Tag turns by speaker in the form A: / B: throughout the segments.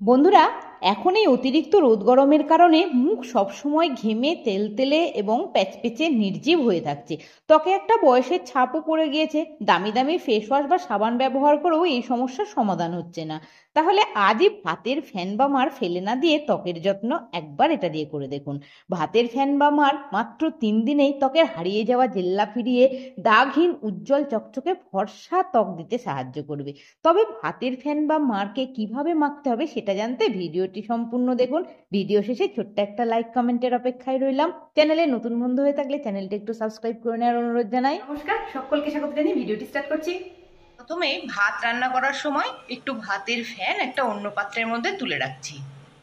A: বন্ধুরা, এখন এই অতিরিক্ত রোদ গরমের কারণে মুখ সবসময় ঘেমে তেলতেলে এবং প্যাচপ্যাচে নির্জীব হয়ে থাকছে। ত্বকে একটা বয়সের ছাপও পড়ে গিয়েছে। দামি দামি ফেস ওয়াশ বা সাবান ব্যবহার করেও এই সমস্যার সমাধান হচ্ছে না। তাহলে আজই ভাতের ফ্যান বা মার ফেলে না দিয়ে ত্বকের যত্ন একবার এটা দিয়ে করে দেখুন। ভাতের ফ্যান বা মার মাত্র 3 দিনেই ত্বকের হারিয়ে যাওয়া জেল্লা ফিরিয়ে দাগহীন উজ্জ্বল চকচকে ফর্সা ত্বক দিতে সাহায্য করবে। তবে ভাতের ফ্যান বা মারকে কিভাবে মাখতে হবে সেটা জানতে ভিডিওটি সম্পূর্ণ দেখুন। ভিডিও শেষে ছোট্ট একটা লাইক কমেন্টের অপেক্ষায় রইলাম। চ্যানেলে নতুন বন্ধু হয়ে থাকলে চ্যানেলটা একটু সাবস্ক্রাইব করে নেওয়ার অনুরোধ জানাই। নমস্কার, সকলকে স্বাগত জানিয়ে ভিডিওটি স্টার্ট করছি। প্রথমে ভাত রান্না করার সময় একটু ভাতের ফ্যান একটা অন্য পাত্রের মধ্যে তুলে রাখছি।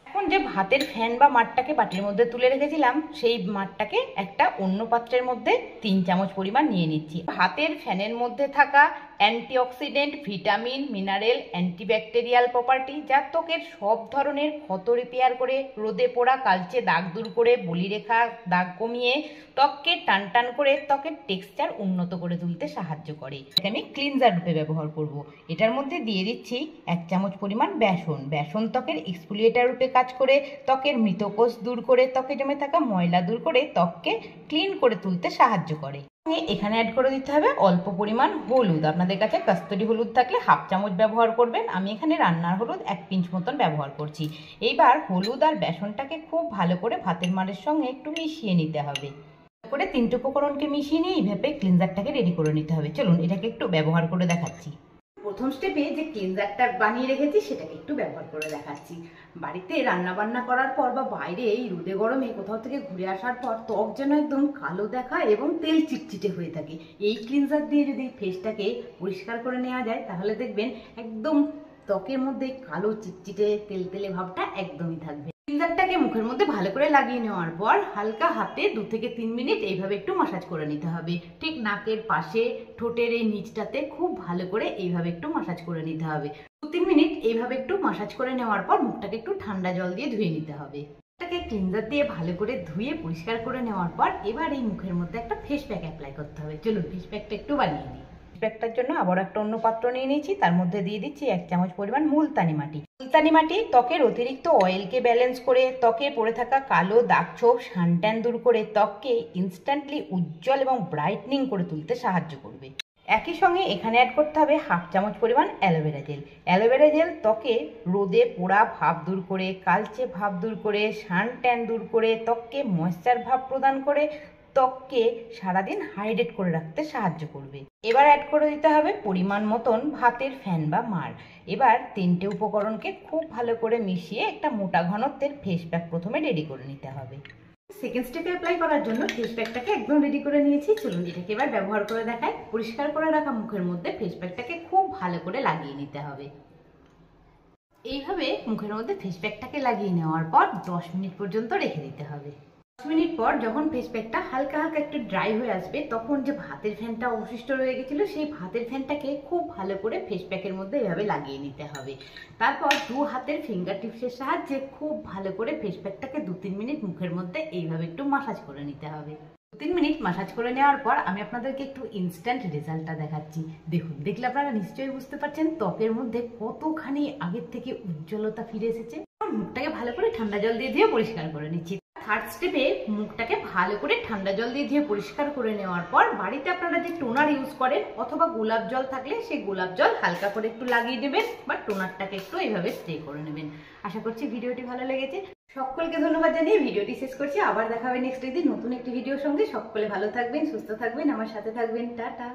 A: এখন যে ভাতের ফ্যান বা মাঠটাকে বাটির মধ্যে তুলে রেখেছিলাম সেই মাঠটাকে একটা অন্য পাত্রের মধ্যে 3 চামচ পরিমাণ নিয়ে নিচ্ছি। ভাতের ফ্যানের মধ্যে থাকা antioxidant, vitamin, mineral, antibacterial property যা ত্বকের সব ধরনের ক্ষত রিপেয়ার করে, রোদে পোড়া কালচে দাগ দূর করে, বলিরেখা দাগ কমিয়ে, ত্বককে টান টান করে ত্বকের টেক্সচার উন্নত করে তুলতে সাহায্য করে। আমি ক্লিনজার রূপে ব্যবহার করব। এটার মধ্যে দিয়ে দিচ্ছি 1 চামচ পরিমাণ বেসন। বেসন ত্বকের এক্সফোলিয়েটার রূপে কাজ করে, ত্বকের মৃতকোষ দূর করে, ত্বকে জমে থাকা ময়লা দূর করে, ত্বককে ক্লিন করে তুলতে সাহায্য করে। এখানে অ্যাড করে দিতে হবে অল্প পরিমাণ হলুদ। আপনাদের কাছে কাস্তুরি হলুদ থাকলে 1/2 চামচ ব্যবহার করবেন। আমি এখানে রান্নার হলুদ 1 পিঞ্চ মতন ব্যবহার করছি। এইবার হলুদ আর বেসনটাকে খুব ভালো করে ভাতের মারের সঙ্গে একটু মিশিয়ে নিতে হবে। করে 3টে উপকরণকে মিশিয়ে নিয়ে এইভাবে ক্লিনজারটাকে রেডি করে নিতে হবে। চলুন এটাকে একটু ব্যবহার করে দেখাচ্ছি। প্রথম স্টেপে যে ক্লিনজারটা বানিয়ে রেখেছি সেটাকে একটু ব্যবহার করে দেখাচ্ছি। বাড়িতে রান্না বান্না করার পর বা বাইরে এই রোদে গরমে কোথাও থেকে ঘুরে আসার পর ত্বক যেন একদম কালো দেখায় এবং তেল চিটচিটে হয়ে থাকে। এই ক্লিনজার দিয়ে যদি ফেসটাকে পরিষ্কার করে নেওয়া যায় তাহলে দেখবেন একদম ত্বকের মধ্যে কালো চিটচিটে তেলতেলে ভাবটা একদমই থাকবে। ক্লিনজারটাকে মুখের মধ্যে ভালো করে লাগিয়ে নেওয়ার পর হালকা হাতে 2 থেকে 3 মিনিট এইভাবে একটু মাসাজ করে নিতে হবে। ঠিক নাকের পাশে, ঠোঁটের এই নিচটাতে খুব ভালো করে এইভাবে একটু মাসাজ করে নিতে হবে। 2-3 মিনিট এইভাবে একটু মাসাজ করে নেওয়ার পর মুখটাকে একটু ঠান্ডা জল দিয়ে ধুয়ে নিতে হবে। মুখটাকে ক্লিনজার দিয়ে ভালো করে ধুয়ে পরিষ্কার করে নেওয়ার পর এবার এই মুখের মধ্যে একটা ফেস প্যাক অ্যাপ্লাই করতে হবে। চলুন ফেস প্যাকটা একটু বানিয়ে নিই। প্যাকটার জন্য আবার একটা অন্য পাত্র নিয়ে নিয়েছি। তার মধ্যে দিয়ে দিচ্ছি 1 চামচ পরিমাণ মুলতানি মাটি। মুলতানি মাটি ত্বকের অতিরিক্ত অয়েলকে ব্যালেন্স করে, ত্বকে পড়ে থাকা কালো দাগ ছোপ সানট্যান দূর করে, ত্বককে ইনস্ট্যান্টলি উজ্জ্বল এবং ব্রাইটনিং করে তুলতে সাহায্য করবে। একই সঙ্গে এখানে অ্যাড করতে হবে 1/2 চামচ পরিমাণ অ্যালোভেরা জেল। অ্যালোভেরা জেল ত্বকে রোদে পোড়া ভাব দূর করে, কালচে ভাব দূর করে, সানট্যান দূর করে, ত্বককে ময়েশ্চার ভাব প্রদান করে, ত্বককে সারাদিন হাইড্রেট করে রাখতে সাহায্য করবে। এবার অ্যাড করে দিতে হবে পরিমাণ মতন ভাতের ফ্যান বা মার। এবার 3টে উপকরণকে খুব ভালো করে মিশিয়ে একটা মোটা ঘনত্বের ফেস প্যাক প্রথমে রেডি করে নিতে হবে। সেকেন্ড স্টেপে অ্যাপ্লাই করার জন্য ফেস প্যাকটাকে একদম রেডি করে নিয়েছি। চলুন এটাকে এবার ব্যবহার করে দেখাই। পরিষ্কার করে রাখা মুখের মধ্যে ফেস প্যাকটাকে খুব ভালো করে লাগিয়ে নিতে হবে। এইভাবে মুখের মধ্যে ফেস প্যাকটাকে লাগিয়ে নেওয়ার পর 10 মিনিট পর্যন্ত রেখে দিতে হবে। 10 মিনিট পর যখন ফেস প্যাকটা হালকা হালকা একটু ড্রাই হয়ে আসবে তখন যে ভাতের ফ্যানটা অবশিষ্ট রয়ে গেছিল সেই ভাতের ফ্যানটাকে খুব ভালো করে ফেস প্যাকের মধ্যে এভাবে লাগিয়ে নিতে হবে। তারপর 2 হাতের ফিঙ্গার টিপসের সাহায্যে খুব ভালো করে ফেস প্যাকটাকে 2-3 মিনিট মুখের মধ্যে এইভাবে একটু মাসাজ করে নিতে হবে। 2-3 মিনিট মাসাজ করে নেওয়ার পর আমি আপনাদেরকে একটু ইনস্ট্যান্ট রেজাল্টটা দেখাচ্ছি। দেখুন, দেখলে আপনারা নিশ্চয়ই বুঝতে পারছেন ত্বকের মধ্যে কতখানি আগের থেকে উজ্জ্বলতা ফিরে এসেছে। মুখটাকে ভালো করে ঠান্ডা জল দিয়ে ধুয়ে পরিষ্কার করে নিচ্ছি। থার্ড স্টেপে মুখটাকে ভালো করে ঠান্ডা জল দিয়ে ধুয়ে পরিষ্কার করে নেওয়ার পর বাড়িতে আপনারা যে টোনার ইউজ করেন অথবা গোলাপ জল থাকলে সেই গোলাপ জল হালকা করে একটু লাগিয়ে দেবেন বা টোনারটাকে একটু এইভাবে স্প্রে করে নেবেন। আশা করছি ভিডিওটি ভালো লেগেছে। সকলকে ধন্যবাদ জানিয়ে ভিডিওটি শেষ করছি। আবার দেখা হবে নেক্সট দিন নতুন একটি ভিডিওর সঙ্গে। সকলে ভালো থাকবেন, সুস্থ থাকবেন, আমার সাথে থাকবেন। টাটা।